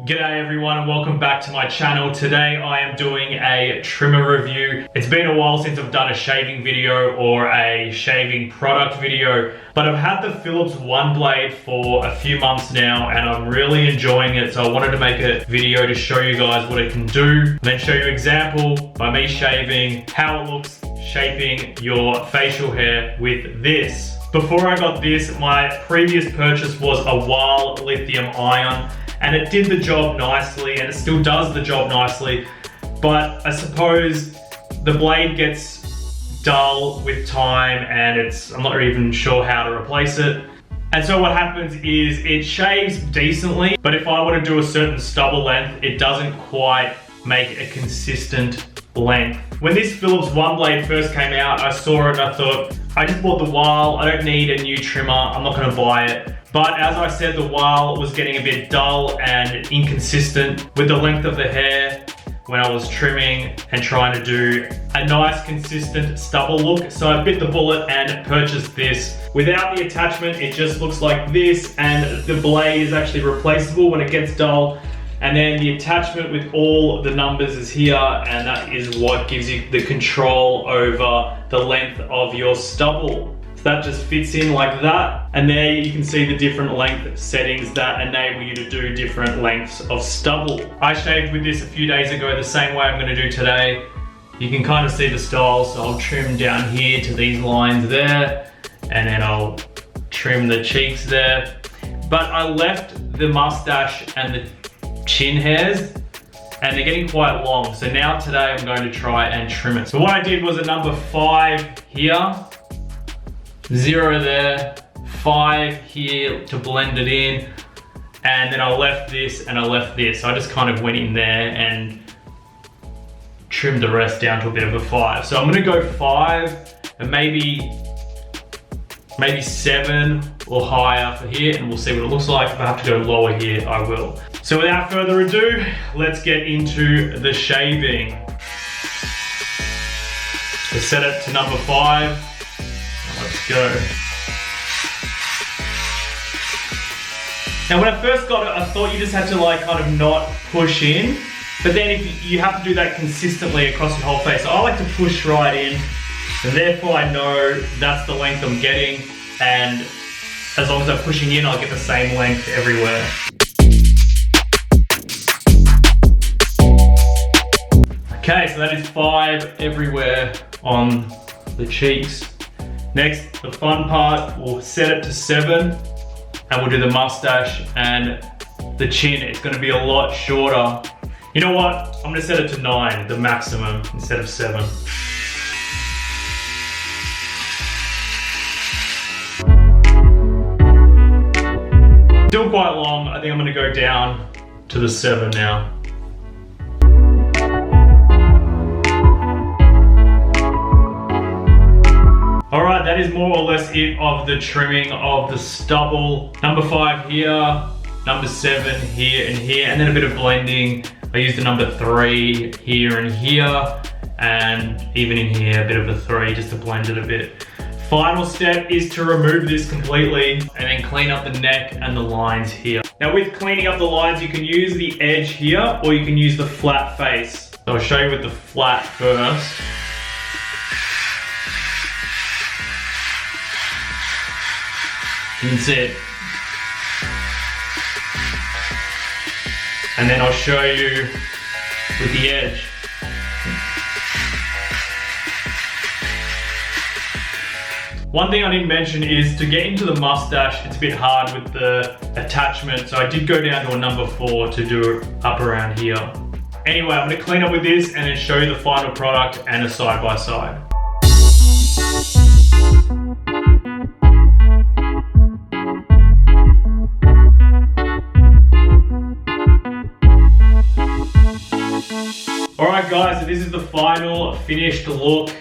G'day everyone and welcome back to my channel. Today I am doing a trimmer review. It's been a while since I've done a shaving video or a shaving product video, but I've had the Phillips One Blade for a few months now and I'm really enjoying it, so I wanted to make a video to show you guys what it can do, and then show you an example by me shaving, how it looks shaping your facial hair with this. Before I got this, my previous purchase was a Wahl lithium ion, and it did the job nicely and it still does the job nicely, but I suppose the blade gets dull with time and I'm not even sure how to replace it. And so what happens is it shaves decently, but if I were to do a certain stubble length, it doesn't quite make a consistent length. When this Phillips One Blade first came out, I saw it and I thought, I just bought the Wahl, I don't need a new trimmer, I'm not gonna buy it. But as I said, the Wahl was getting a bit dull and inconsistent with the length of the hair when I was trimming and trying to do a nice consistent stubble look. So I bit the bullet and purchased this. Without the attachment, it just looks like this, and the blade is actually replaceable when it gets dull. And then the attachment with all the numbers is here, and that is what gives you the control over the length of your stubble. So that just fits in like that. And there you can see the different length settings that enable you to do different lengths of stubble. I shaved with this a few days ago the same way I'm gonna do today. You can kind of see the style, so I'll trim down here to these lines there, and then I'll trim the cheeks there. But I left the mustache and the chin hairs, and they're getting quite long. So now today I'm going to try and trim it. So what I did was a number 5 here, 0 there, 5 here to blend it in, and then I left this and I left this. So I just kind of went in there and trimmed the rest down to a bit of a 5. So I'm gonna go 5 and maybe 7 or higher for here, and we'll see what it looks like. If I have to go lower here, I will. So without further ado, let's get into the shaving. Let's set it to number 5. Let's go. Now when I first got it, I thought you just had to like kind of not push in, but then if you have to do that consistently across your whole face. So I like to push right in, and therefore I know that's the length I'm getting, and as long as I'm pushing in, I'll get the same length everywhere. Okay, so that is 5 everywhere on the cheeks. Next, the fun part, we'll set it to 7, and we'll do the mustache and the chin. It's gonna be a lot shorter. You know what? I'm gonna set it to 9, the maximum, instead of 7. Still quite long. I think I'm gonna go down to the 7 now. Alright, that is more or less it of the trimming of the stubble. Number 5 here, number 7 here and here, and then a bit of blending. I used the number 3 here and here, and even in here, a bit of a 3 just to blend it a bit. Final step is to remove this completely and then clean up the neck and the lines here. Now with cleaning up the lines, you can use the edge here or you can use the flat face. So I'll show you with the flat first. You can see it. And then I'll show you with the edge. One thing I didn't mention is to get into the mustache, it's a bit hard with the attachment, so I did go down to a number 4 to do it up around here. Anyway, I'm gonna clean up with this and then show you the final product and a side by side. Alright guys, so this is the final finished look.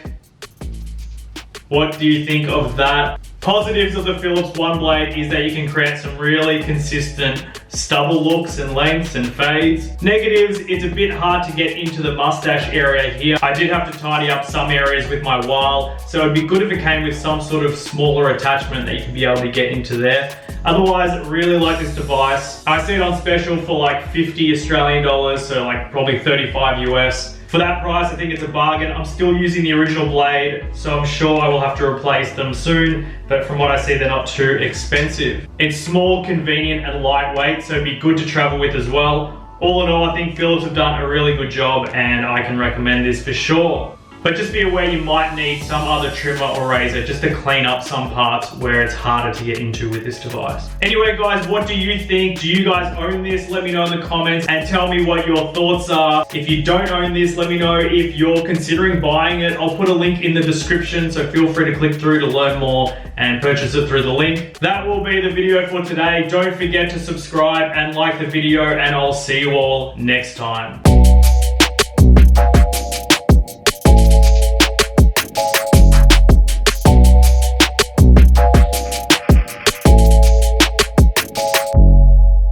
What do you think of that? Positives of the Phillips One Blade is that you can create some really consistent stubble looks and lengths and fades. Negatives, it's a bit hard to get into the mustache area here. I did have to tidy up some areas with my Wahl, so it'd be good if it came with some sort of smaller attachment that you could be able to get into there. Otherwise, really like this device. I see it on special for like 50 Australian dollars, so like probably 35 US. For that price, I think it's a bargain. I'm still using the original blade, so I'm sure I will have to replace them soon, but from what I see, they're not too expensive. It's small, convenient, and lightweight, so it'd be good to travel with as well. All in all, I think Phillips have done a really good job, and I can recommend this for sure. But just be aware you might need some other trimmer or razor just to clean up some parts where it's harder to get into with this device. Anyway guys, what do you think? Do you guys own this? Let me know in the comments and tell me what your thoughts are. If you don't own this, let me know if you're considering buying it. I'll put a link in the description, so feel free to click through to learn more and purchase it through the link. That will be the video for today. Don't forget to subscribe and like the video, and I'll see you all next time.